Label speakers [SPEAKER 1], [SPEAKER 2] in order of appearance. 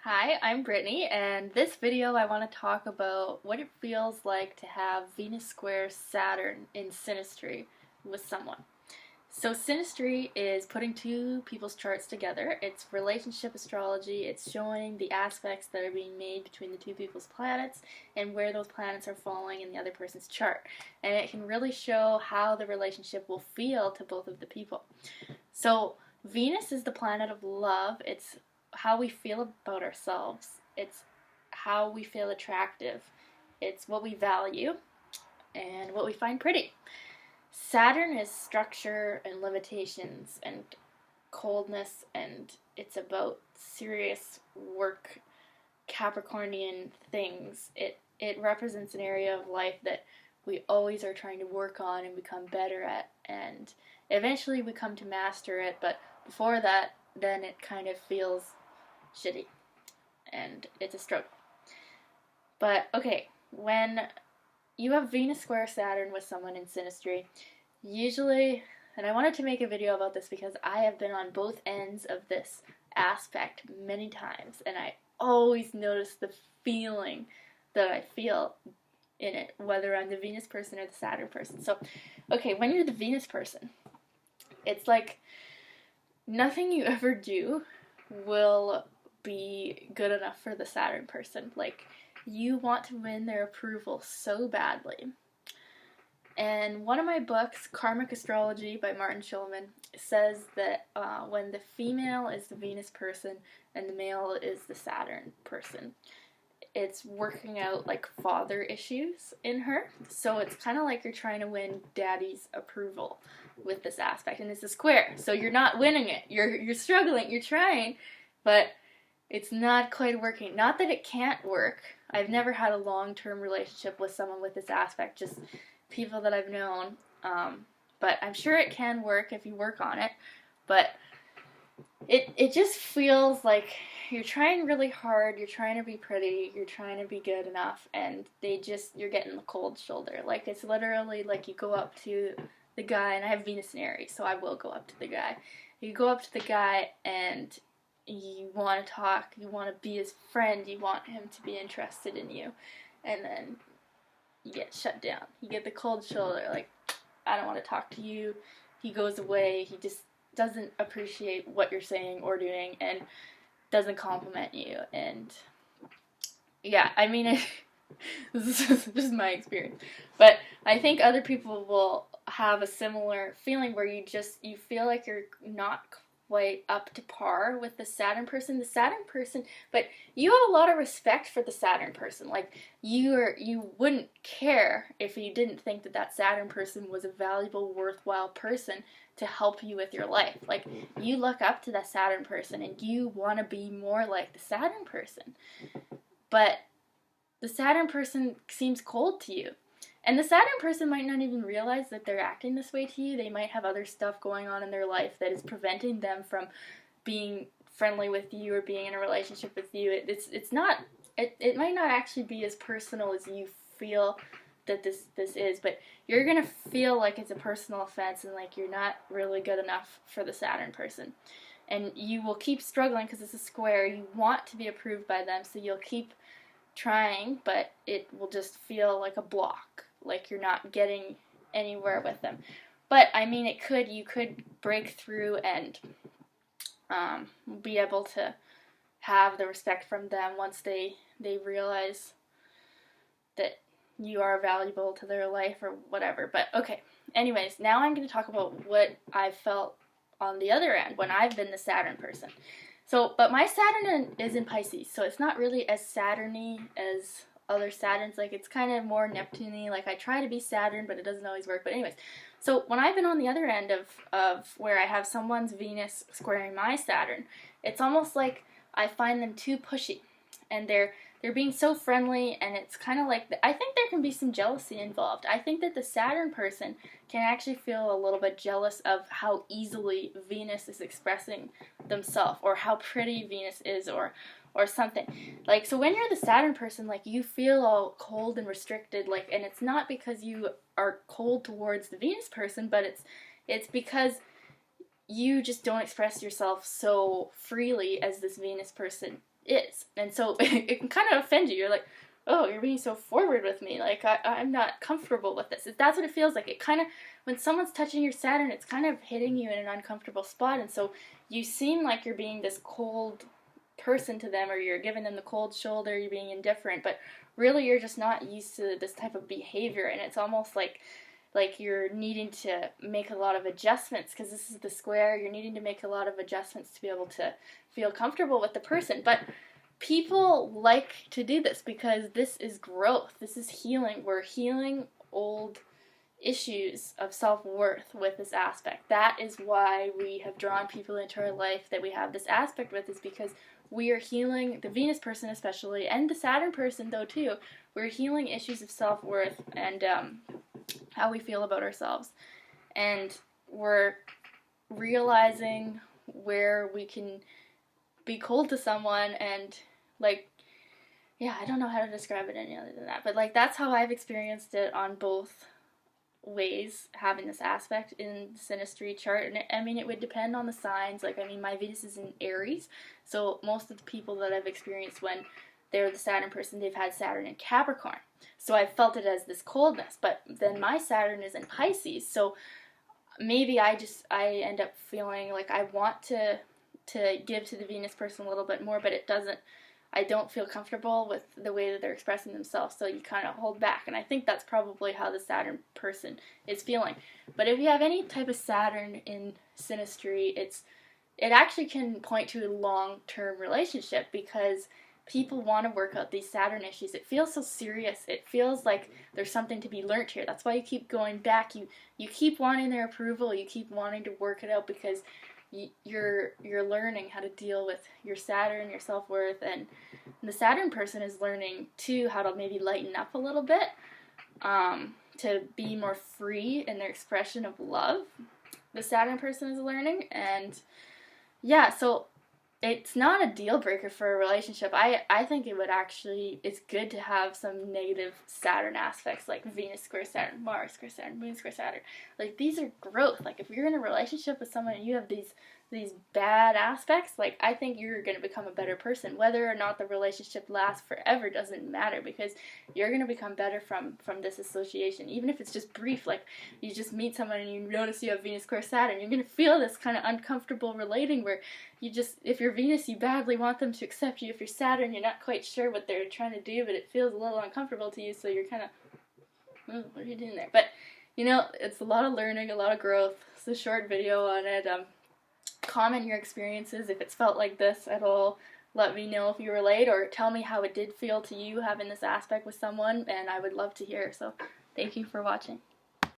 [SPEAKER 1] Hi, I'm Brittany, and this video I want to talk about what it feels like to have Venus square Saturn in Synastry with someone. So Synastry is putting two people's charts together. It's relationship astrology. It's showing the aspects that are being made between the two people's planets and where those planets are falling in the other person's chart. And it can really show how the relationship will feel to both of the people. So Venus is the planet of love. It's how we feel about ourselves. It's how we feel attractive. It's what we value and what we find pretty. Saturn is structure and limitations and coldness, and it's about serious work, Capricornian things. It represents an area of life that we always are trying to work on and become better at, and eventually we come to master it, but before that, then it kind of feels shitty, and it's a struggle. But okay, when you have Venus square Saturn with someone in Synastry, usually, and I wanted to make a video about this because I have been on both ends of this aspect many times, and I always notice the feeling that I feel in it, whether I'm the Venus person or the Saturn person. So, okay, when you're the Venus person, it's like nothing you ever do will be good enough for the Saturn person. Like, you want to win their approval so badly. And one of my books, Karmic Astrology by Martin Schulman, says that when the female is the Venus person and the male is the Saturn person, it's working out like father issues in her. So it's kind of like you're trying to win daddy's approval with this aspect, and it's a square. So you're not winning it. You're struggling. You're trying, but it's not quite working. Not that it can't work. I've never had a long-term relationship with someone with this aspect, just people that I've known. But I'm sure it can work if you work on it. But it just feels like you're trying really hard, you're trying to be pretty, you're trying to be good enough, and you're getting the cold shoulder. Like, it's literally like you go up to the guy, and I have Venus in Aries, so I will go up to the guy. You go up to the guy, and you want to talk, you want to be his friend, you want him to be interested in you, and then you get shut down. You get the cold shoulder, like, I don't want to talk to you. He goes away, he just doesn't appreciate what you're saying or doing, and doesn't compliment you. And yeah, I mean, this is just my experience, but I think other people will have a similar feeling where you feel like you're not quite up to par with the Saturn person. But you have a lot of respect for the Saturn person. Like, you wouldn't care if you didn't think that Saturn person was a valuable, worthwhile person to help you with your life. Like, you look up to that Saturn person and you want to be more like the Saturn person. But the Saturn person seems cold to you. And the Saturn person might not even realize that they're acting this way to you. They might have other stuff going on in their life that is preventing them from being friendly with you or being in a relationship with you. It might not actually be as personal as you feel that this is, but you're gonna feel like it's a personal offense and like you're not really good enough for the Saturn person. And you will keep struggling because it's a square. You want to be approved by them, so you'll keep trying, but it will just feel like a block, like you're not getting anywhere with them. But I mean, you could break through and be able to have the respect from them once they realize that you are valuable to their life or whatever. But okay, anyways, now I'm going to talk about what I felt on the other end when I've been the Saturn person. So, but my Saturn is in Pisces, so it's not really as Saturn-y as other Saturns. Like, it's kind of more Neptune-y. Like, I try to be Saturn, but it doesn't always work. But anyways, so when I've been on the other end of where I have someone's Venus squaring my Saturn, it's almost like I find them too pushy, and they're being so friendly, and it's kind of like, I think there can be some jealousy involved. I think that the Saturn person can actually feel a little bit jealous of how easily Venus is expressing themselves, or how pretty Venus is, or something. Like, so when you're the Saturn person, like, you feel all cold and restricted, like, and it's not because you are cold towards the Venus person, but it's because you just don't express yourself so freely as this Venus person is. And so it can kind of offend you. You're like, oh, you're being so forward with me. Like, I'm not comfortable with this. That's what it feels like. It kind of, when someone's touching your Saturn, it's kind of hitting you in an uncomfortable spot. And so you seem like you're being this cold person to them, or you're giving them the cold shoulder, you're being indifferent, but really you're just not used to this type of behavior. And it's almost like you're needing to make a lot of adjustments, because this is the square. You're needing to make a lot of adjustments to be able to feel comfortable with the person. But people like to do this because this is growth. This is healing. We're healing old issues of self-worth with this aspect. That is why we have drawn people into our life that we have this aspect with, is because we are healing the Venus person especially, and the Saturn person though too. We're healing issues of self-worth and how we feel about ourselves. And we're realizing where we can be cold to someone and, like, yeah, I don't know how to describe it any other than that. But, like, that's how I've experienced it on both ways, having this aspect in the Synastry chart. And I mean, it would depend on the signs. Like, I mean, my Venus is in Aries, so most of the people that I've experienced when they're the Saturn person, they've had Saturn in Capricorn. So I felt it as this coldness. But then my Saturn is in Pisces, so maybe I end up feeling like I want to give to the Venus person a little bit more, but I don't feel comfortable with the way that they're expressing themselves, so you kind of hold back. And I think that's probably how the Saturn person is feeling. But if you have any type of Saturn in Synastry, it actually can point to a long-term relationship, because people want to work out these Saturn issues. It feels so serious. It feels like there's something to be learned here. That's why you keep going back. You keep wanting their approval. You keep wanting to work it out, because you're learning how to deal with your Saturn, your self-worth, and the Saturn person is learning too how to maybe lighten up a little bit, to be more free in their expression of love. The Saturn person is learning, and yeah, so it's not a deal breaker for a relationship. I think it's good to have some negative Saturn aspects, like Venus square Saturn, Mars square Saturn, Moon square Saturn. Like, these are growth. Like, if you're in a relationship with someone and you have these bad aspects, like, I think you're going to become a better person. Whether or not the relationship lasts forever doesn't matter, because you're going to become better from this association. Even if it's just brief, like, you just meet someone and you notice you have Venus square Saturn, you're going to feel this kind of uncomfortable relating where if you're Venus, you badly want them to accept you. If you're Saturn, you're not quite sure what they're trying to do, but it feels a little uncomfortable to you, so you're kind of, oh, what are you doing there? But, it's a lot of learning, a lot of growth. It's a short video on it. Comment your experiences if it's felt like this at all. Let me know if you relate, or tell me how it did feel to you having this aspect with someone, and I would love to hear. So thank you for watching.